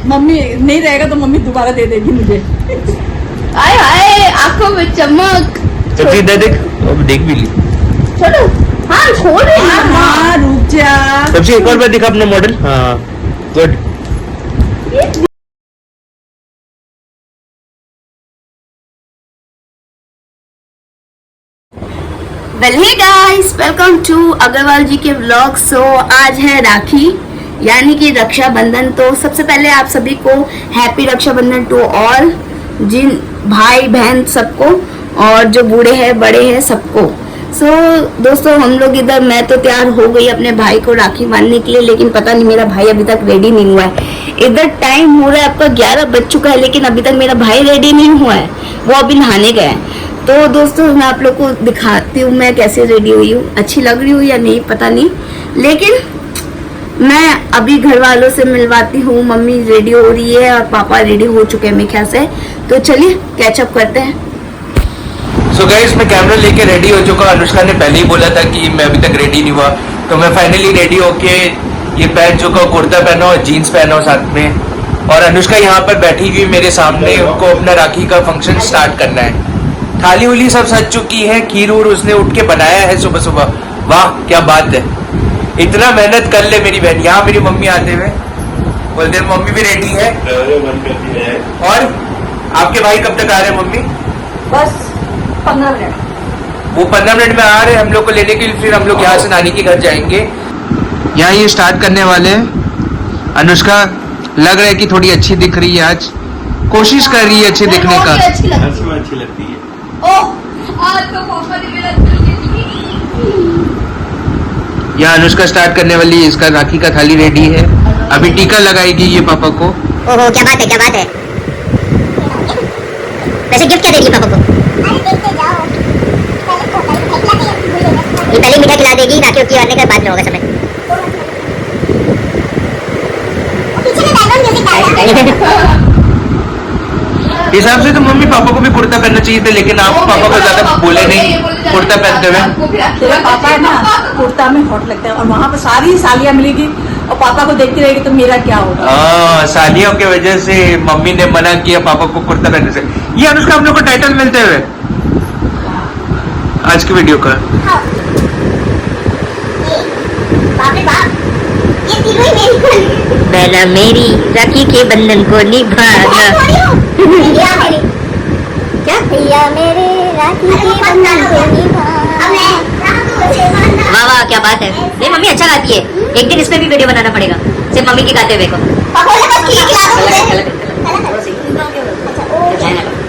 Mummy नहीं रहेगा तो मम्मी दोबारा दे देगी मुझे। आए हाय आंखों में चमक। तो इधर देख, अब देख भी ली। छोड़ो, हाँ छोड़ रही हूँ। हाँ रुक जा। सबसे एक और बार दिखा अपना मॉडल। हाँ good. Well hey guys, welcome to Agarwal ji के व्लॉग। सो आज है राखी यानी कि रक्षाबंधन। तो सबसे पहले आप सभी को हैप्पी रक्षाबंधन टू ऑल, जिन भाई बहन सबको, और जो बूढ़े हैं बड़े हैं सबको। सो दोस्तों, हम लोग इधर, मैं तो तैयार हो गई अपने भाई को राखी बांधने के लिए, लेकिन पता नहीं मेरा भाई अभी तक रेडी नहीं हुआ है। इधर टाइम हो रहा है आपका 11 बज चुका है, लेकिन अभी तक मेरा भाई रेडी नहीं हुआ है, वो अभी नहाने गए हैं। तो दोस्तों मैं आप लोग को दिखाती हूँ मैं कैसे रेडी हुई हूँ। अच्छी लग रही हूँ या नहीं पता नहीं, लेकिन मैं अभी घर वालों से मिलवाती हूँ। मम्मी रेडी हो रही है और पापा रेडी हो चुके हैं मेरे ख्याल से। तो चलिए कैचअप करते हैं। सो गाइस, मैं कैमरा लेके रेडी हो चुका। अनुष्का ने पहले ही बोला था कि मैं अभी तक रेडी नहीं हुआ, तो मैं फाइनली रेडी होके ये पहन चुका, कुर्ता पहना और जीन्स पहना साथ में। और अनुष्का यहाँ पर बैठी हुई मेरे सामने, उनको अपना राखी का फंक्शन स्टार्ट करना है। थाली उली सब सज चुकी है, खीर उर उसने उठ के बनाया है सुबह सुबह। वाह क्या बात है, इतना मेहनत कर ले मेरी बहन। यहाँ मेरी मम्मी आते हुए बोलते हैं मम्मी भी रेडी है। और आपके भाई कब तक आ रहे हैं मम्मी? बस 15 मिनट। वो 15 मिनट में आ रहे हैं हम लोग को लेने के लिए। फिर हम लोग यहाँ से नानी के घर जाएंगे। यहाँ ये स्टार्ट करने वाले हैं। अनुष्का लग रहा है कि थोड़ी अच्छी दिख रही है आज, कोशिश कर रही है अच्छी दिखने का। अच्छी लगती है। ओह आज तो पापा ने मेरा यहाँ अनुष्का स्टार्ट करने वाली है। इसका राखी का थाली रेडी है, अभी टीका लगाएगी ये पापा को। ओहो क्या बात है, क्या बात है। वैसे गिफ्ट क्या दे रही है पापा को? ये पहले मीठा खिला देगी, राखी उखी बांधने के बाद में होगा समय। हिसाब से तो मम्मी पापा को भी कुर्ता पहनना चाहिए था, लेकिन आप पापा को ज्यादा बोले नहीं कुर्ता पहनते हुए। तेरा पापा है ना, कुर्ता में हॉट लगता है, और वहाँ पे सारी सालियाँ मिलेगी और पापा को देखती रहेगी तो मेरा क्या होगा। हाँ, सालियों की वजह से मम्मी ने मना किया पापा को कुर्ता पहनने से। ये अनुष्का हम लोग को टाइटल मिलते हुए आज की वीडियो का। बहना मेरी राखी के बंधन को निभाना। क्या भैया मेरे राखी के बंधन को निभाना। वाह वाह क्या बात है। नहीं मम्मी अच्छा गाती है, एक दिन इस पे भी वीडियो बनाना पड़ेगा सिर्फ मम्मी की गाते हुए को।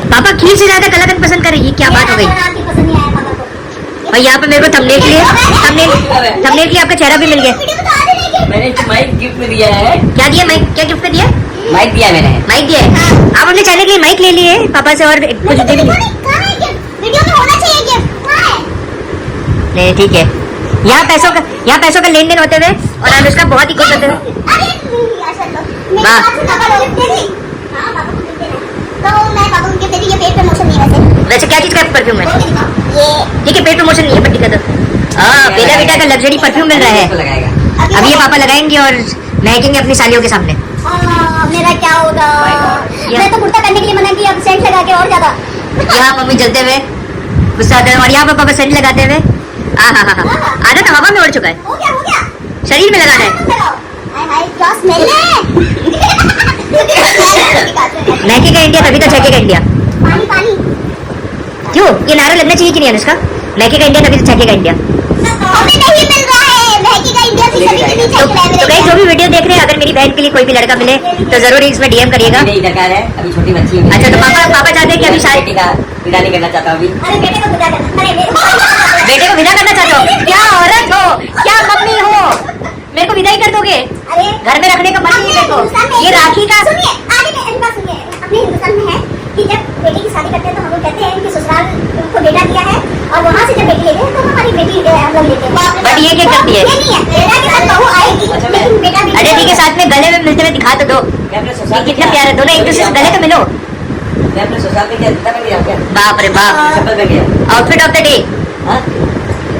पापा खीर से ज्यादा कलाकंद पसंद कर रही है, क्या बात हो गई। और यहाँ पे मेरे को थंबनेल के लिए आपका चेहरा भी मिल गया। मैंने माइक गिफ्ट में दिया है। क्या दिया माइक, क्या गिफ्ट दिया? माइक दिया मैंने। माइक दिया है। आप अपने चैनल के लिए माइक ले लिए पापा से और कुछ दे भी नहीं। ठीक है, यहाँ पैसों का लेन देन होते हुए और अनुष्का बहुत ही खुश होते हुए। वैसे क्या चीज का परफ्यूम है? ठीक है, पेट प्रमोशन नहीं है, बट ठीक है। तो बेटा बेटा का लग्जरी परफ्यूम मिल रहा है। अभी ये पापा लगाएंगे और महकेंगे अपनी सालियों के सामने। मेरा क्या होगा? मैं तो कुर्ता पहनने के लिए मना किया, अब सेंट लगा के और ज्यादा। यहाँ मम्मी जलते हुए गुस्सा आते हुए, और यहाँ पर पापा सेंट लगाते हुए। आधा तो हवा में उड़ चुका है, हो गया शरीर में लगाना है। क्या स्मेल है। महकेगा इंडिया तभी तो छकेगा इंडिया। पानी पानी क्यों, ये नारा लगना चाहिए कि नहीं अनुष्का? महकेगा इंडिया तभी तो छकेगा इंडिया। हमें नहीं मिल रहा है, महकेगा इंडिया से सभी के बीच तो गाइस जो भी वीडियो देख रहे हैं, अगर मेरी बहन के लिए कोई भी लड़का मिले तो जरूर इसमें डीएम करिएगा। नहीं दरकार है, अभी छोटी बच्ची है। अच्छा, तो पापा चाहते हैं कि अभी शादी बेटी का विदा नहीं करना चाहता अभी। अरे बेटे को विदा करना, बेटे को विदा करना चाहते हो? क्या औरत हो, क्या मम्मी हो, मेरे को विदाई कर दोगे? अरे घर में रखने का मन नहीं है मेरे को। ये राखी का सुनिए, आगे में बात सुनिए। अपने हिंदुस्तान में है कि जब बेटी की शादी करते हैं तो हम लोग कहते हैं कि ससुराल को बेटा दिया है, और वहाँ से जब बेटी लेते हैं तो हमारी बेटी हम लोग लेते हैं। बट ये क्या करती है? ये नहीं है, बेटा के साथ बहू आएगी, लेकिन बेटा अरे ठीक है, साथ में गले में मिलते हुए दिखा तो दो। मैं अपने ये ससुराल कितना प्यार है, दोनों एक दूसरे से गले तो मिलो। मैं अपने ससुराल में क्या जूता पहन गया क्या? बाप रे बाप, चप्पल पहन गया। Outfit of the day. हाँ?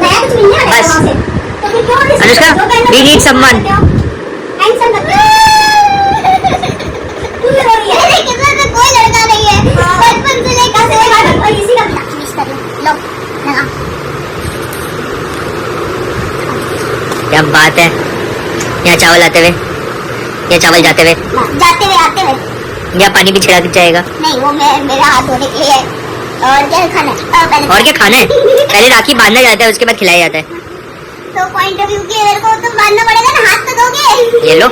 नया कुछ नहीं है बस। वहाँ से, तो फिर क्यों Anushka, we need someone. Handsome लगता है। बात है। यहाँ चावल आते हुए, या चावल जाते हुए, जाते हुए आते हुए। या पानी भी छिड़ा जाएगा। नहीं, वो मेरा हाथ धोने के लिए है। और क्या खाना है? पहले और क्या खाना है? पहले राखी बांधा जाता है, उसके बाद खिलाया जाता है। तो पॉइंट ऑफ व्यू के मेरे को तो बांधना पड़ेगा ना, हाथ तो दोगे। ये लो,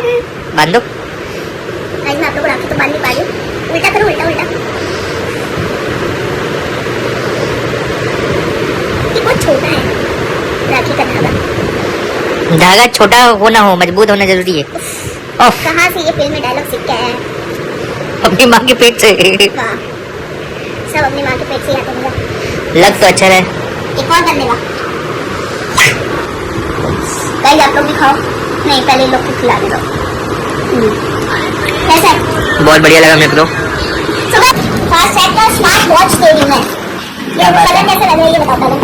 बांध दो। आज मैं आप लोग को राखी तो बांध नहीं पा रही हूँ। उल्टा करो, उल्टा उल्टा। ये बहुत छोटा है राखी का धागा। धागा छोटा हो ना हो, मजबूत होना जरूरी है। ओफ, कहाँ से ये फिल्म में डायलॉग सीख के आया है? अपनी माँ के पेट से। वाह, सब अपनी माँ के पेट से आते हैं। लग तो अच्छा है। एक और बनने का। पहले आप लोग भी खाओ। नहीं, पहले लोग को खिला दे दो। कैसा है? बहुत बढ़िया लगा मेरे को। सुबह फास्ट ट्रैक का स्मार्ट वॉच दे रही हूँ मैं। ये कलर कैसे लग रहा है ये बताओ पहले।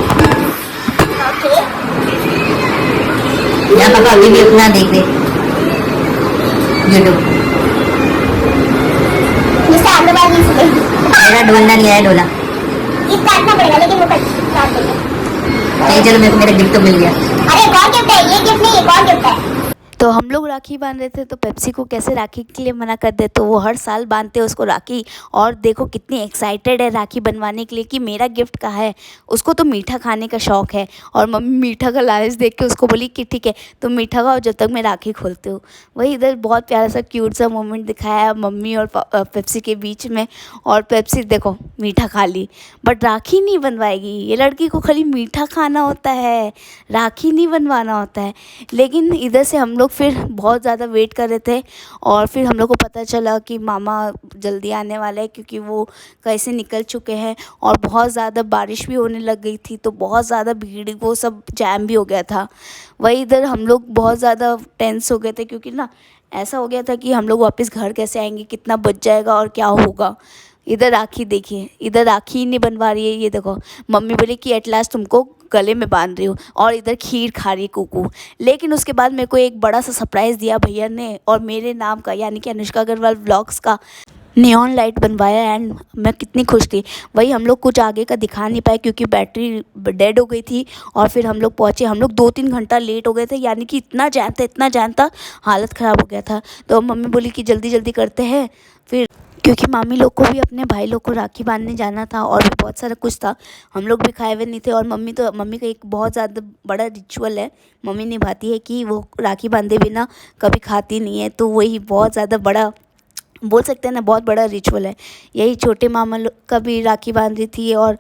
ओके, यहाँ पापा अभी भी अपना देख रहे यूट्यूब। जिससे आप लोग नहीं सीखे। मेरा ढोलना नहीं आया ढोला। ये काटना पड़ेगा लेकिन वो काट देंगे। नहीं चलो, मेरे को मेरा गिफ्ट तो मिल गया। अरे एक और गिफ्ट है, ये गिफ्ट नहीं, एक और गिफ्ट है। तो हम लोग राखी बांध रहे थे तो पेप्सी को कैसे राखी के लिए मना कर दे, तो वो हर साल बांधते हैं उसको राखी। और देखो कितनी एक्साइटेड है राखी बनवाने के लिए कि मेरा गिफ्ट कहाँ है। उसको तो मीठा खाने का शौक़ है और मम्मी मीठा का लालच देख के उसको बोली कि ठीक है तुम मीठा खाओ जब तक मैं राखी खोलती हूँ। वही इधर बहुत प्यारा सा क्यूट सा मोमेंट दिखाया है मम्मी और पेप्सी के बीच में। और पेप्सी देखो मीठा खा ली बट राखी नहीं बनवाएगी। ये लड़की को खाली मीठा खाना होता है, राखी नहीं बनवाना होता है। लेकिन इधर से हम लोग फिर बहुत ज़्यादा वेट कर रहे थे और फिर हम लोग को पता चला कि मामा जल्दी आने वाले हैं क्योंकि वो कैसे निकल चुके हैं और बहुत ज़्यादा बारिश भी होने लग गई थी तो बहुत ज़्यादा भीड़, वो सब जैम भी हो गया था। वही इधर हम लोग बहुत ज़्यादा टेंस हो गए थे क्योंकि ना ऐसा हो गया था कि हम लोग वापस घर कैसे आएंगे, कितना बच जाएगा और क्या होगा। इधर राखी देखिए, इधर राखी नहीं बनवा रही है। ये देखो मम्मी बोली कि एट लास्ट तुमको गले में बांध रही हूँ और इधर खीर खा रही है कुकू। लेकिन उसके बाद मेरे को एक बड़ा सा सरप्राइज़ दिया भैया ने और मेरे नाम का यानी कि अनुष्का अग्रवाल व्लॉग्स का नियॉन लाइट बनवाया एंड मैं कितनी खुश थी। वही हम लोग कुछ आगे का दिखा नहीं पाए क्योंकि बैटरी डेड हो गई थी और फिर हम लोग पहुँचे, हम लोग 2-3 घंटा लेट हो गए थे यानी कि इतना जैम था हालत ख़राब हो गया था। तो मम्मी बोली कि जल्दी जल्दी करते हैं फिर, क्योंकि मामी लोग को भी अपने भाई लोग को राखी बांधने जाना था और भी बहुत सारा कुछ था। हम लोग भी खाए हुए नहीं थे और मम्मी का एक बहुत ज़्यादा बड़ा रिचुअल है, मम्मी निभाती है कि वो राखी बांधे बिना कभी खाती नहीं है। तो वही बहुत ज़्यादा बड़ा बोल सकते हैं ना, बहुत बड़ा रिचुअल है। यही छोटे मामा लोग का भी राखी बांध रही थी और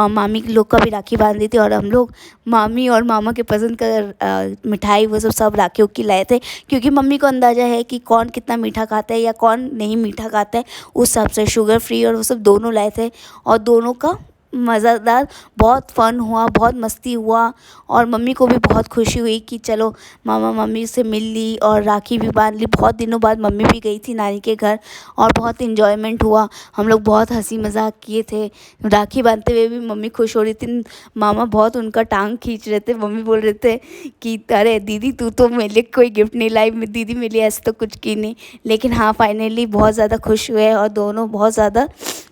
मामी लोग का भी राखी बांध रही थी और हम लोग मामी और मामा के पसंद का मिठाई वो सब राखी उखी लाए थे क्योंकि मम्मी को अंदाज़ा है कि कौन कितना मीठा खाता है या कौन नहीं मीठा खाता है। उस हिसाब से शुगर फ्री और वो सब दोनों लाए थे और दोनों का मज़ेदार बहुत फ़न हुआ, बहुत मस्ती हुआ और मम्मी को भी बहुत खुशी हुई कि चलो मामा मम्मी से मिल ली और राखी भी बांध ली। बहुत दिनों बाद मम्मी भी गई थी नानी के घर और बहुत इन्जॉयमेंट हुआ। हम लोग बहुत हंसी मजाक किए थे। राखी बांधते हुए भी मम्मी खुश हो रही थी, मामा बहुत उनका टांग खींच रहे थे। मम्मी बोल रहे थे कि अरे दीदी तू तो मेरे लिए कोई गिफ्ट नहीं लाई, दीदी मेरे लिए ऐसे तो कुछ की नहीं। लेकिन हाँ फाइनली बहुत ज़्यादा खुश हुए और दोनों बहुत ज़्यादा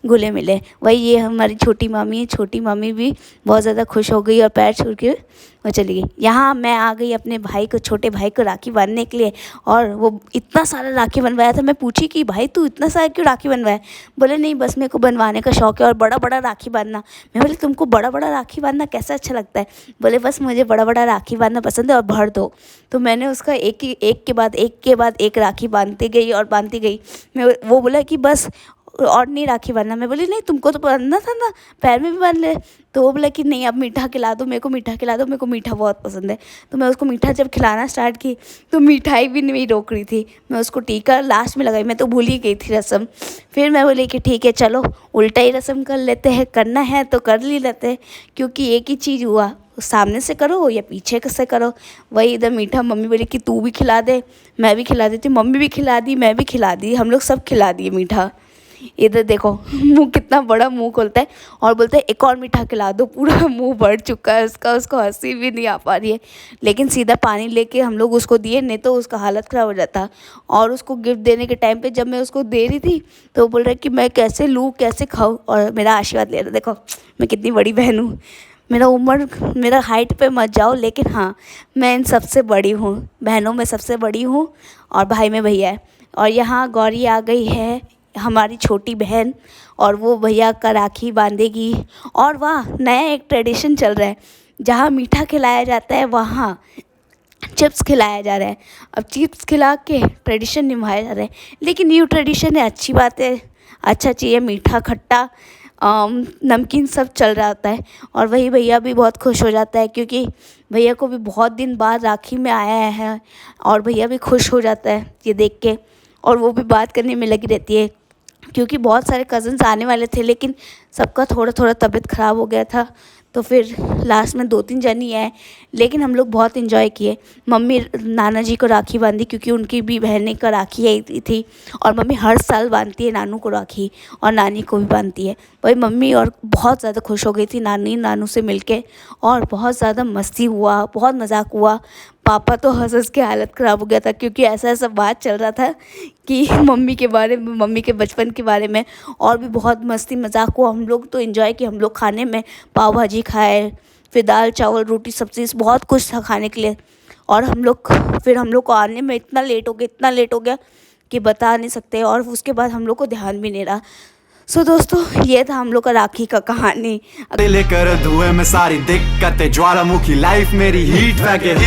घुले मिले। वही ये हमारी छोटी मामी है, छोटी मामी भी बहुत ज़्यादा खुश हो गई और पैर छू के वो चली गई। यहाँ मैं आ गई अपने भाई को, छोटे भाई को राखी बांधने के लिए और वो इतना सारा राखी बनवाया था। मैं पूछी कि भाई तू इतना सारा क्यों राखी बनवाया? बोले नहीं बस मेरे को बनवाने का शौक़ है और बड़ा बड़ा राखी बांधना। मैं बोले तुमको बड़ा बड़ा राखी बांधना कैसा अच्छा लगता है? बोले बस मुझे बड़ा बड़ा राखी बांधना पसंद है और भर दो। तो मैंने उसका एक के बाद एक राखी बांधती गई। वो बोला कि बस और नहीं राखी बांधना। मैं बोली नहीं तुमको तो बांधना था ना, पैर में भी बांध ले। तो वो बोला कि नहीं अब मीठा खिला दो, मेरे को मीठा खिला दो, मेरे को मीठा बहुत पसंद है। तो मैं उसको मीठा जब खिलाना स्टार्ट की तो मिठाई भी नहीं रोक रही थी। मैं उसको टीका लास्ट में लगाई, मैं तो भूल ही गई थी रस्म। फिर मैं बोली कि ठीक है चलो उल्टा ही रस्म कर लेते हैं, करना है तो कर ही लेते हैं क्योंकि एक ही चीज़ हुआ, सामने से करो या पीछे से करो। वही इधर मीठा मम्मी बोली कि तू भी खिला दे, मैं भी खिला देती। मम्मी भी खिला दी, मैं भी खिला दी, हम लोग सब खिला दिए मीठा। इधर देखो मुंह कितना बड़ा मुंह खोलता है और बोलते हैं एक और मीठा खिला दो। पूरा मुंह भर चुका है उसका, उसको हंसी भी नहीं आ पा रही है। लेकिन सीधा पानी लेके हम लोग उसको दिए, नहीं तो उसका हालत ख़राब हो जाता। और उसको गिफ्ट देने के टाइम पे जब मैं उसको दे रही थी तो वो बोल रहा है कि मैं कैसे लूँ कैसे खाऊँ और मेरा आशीर्वाद ले रहा। देखो मैं कितनी बड़ी बहन हूँ, मेरा हाइट पे मत जाओ, लेकिन हाँ मैं इन सबसे बड़ी हूँ, बहनों में सबसे बड़ी हूँ और भाई में भैया है। और यहाँ गौरी आ गई है, हमारी छोटी बहन, और वो भैया का राखी बांधेगी। और वाह, नया एक ट्रेडिशन चल रहा है, जहाँ मीठा खिलाया जाता है वहाँ चिप्स खिलाया जा रहा है। अब चिप्स खिला के ट्रेडिशन निभाया जा रहा है, लेकिन न्यू ट्रेडिशन है, अच्छी बात है, अच्छा चाहिए। मीठा खट्टा नमकीन सब चल रहा होता है। और वही भैया भी बहुत खुश हो जाता है, क्योंकि भैया को भी बहुत दिन बाद राखी में आया है, और भैया भी खुश हो जाता है ये देख के, और वो भी बात करने में लगी रहती है। क्योंकि बहुत सारे कज़न्स आने वाले थे, लेकिन सबका थोड़ा थोड़ा तबीयत ख़राब हो गया था, तो फिर लास्ट में 2-3 जन ही आए, लेकिन हम लोग बहुत इन्जॉय किए। मम्मी नाना जी को राखी बांधी, क्योंकि उनकी भी बहनें का राखी आई थी, और मम्मी हर साल बांधती है नानू को राखी, और नानी को भी बांधती है। वही मम्मी और बहुत ज़्यादा खुश हो गई थी नानी नानू से मिलके, और बहुत ज़्यादा मस्ती हुआ, बहुत मजाक हुआ। पापा तो हंस हंस के हालत ख़राब हो गया था, क्योंकि ऐसा ऐसा बात चल रहा था कि मम्मी के बारे में, मम्मी के बचपन के बारे में, और भी बहुत मस्ती मजाक हुआ। हम लोग तो एंजॉय किए, हम लोग खाने में पाव भाजी खाए, फिर दाल चावल रोटी सब्ज़ी बहुत कुछ था खाने के लिए। और हम लोग को आने में इतना लेट हो गया कि बता नहीं सकते। और उसके बाद हम लोग को ध्यान भी नहीं रहा। सो दोस्तों, ये था हम लोग का राखी का कहानी। लेकर धुएं में सारी दिक्कतें, ज्वालामुखी लाइफ मेरी हीट वैगन।